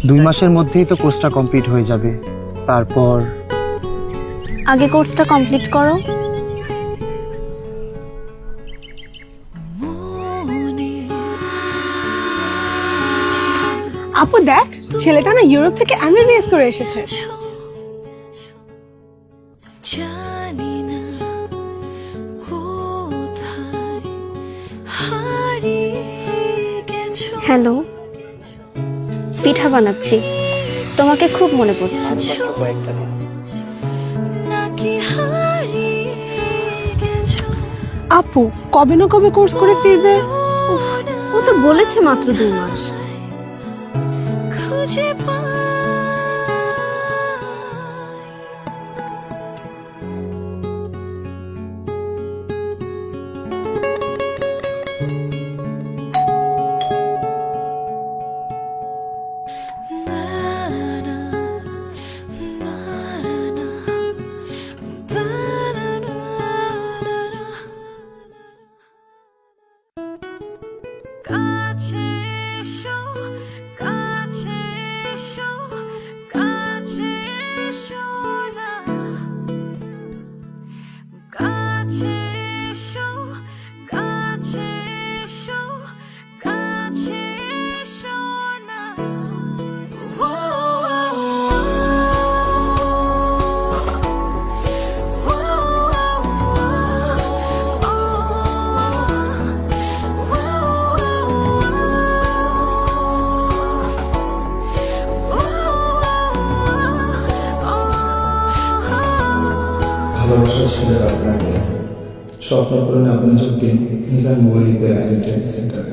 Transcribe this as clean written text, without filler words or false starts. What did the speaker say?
2 মাসের মধ্যেই তো কোর্সটা কমপ্লিট হয়ে যাবে। তারপর আগে কোর্সটা কমপ্লিট করো। আপু দেখ, ছেলেটা না ইউরোপ থেকে এমবিবিএস করে এসেছে। হ্যালো, পিঠা বানাচ্ছি, তোমাকে খুব মনে পড়ছে। আপু কবে না কবে কোর্স করে ফিরবে? উফ, ও তো বলেছে মাত্র 2 মাস। ভালোবাসা ছেলেরা আপনাকে স্বপ্ন পূরণে আপনি যোগ দিন Mizan mobile repair and training সেন্টারে।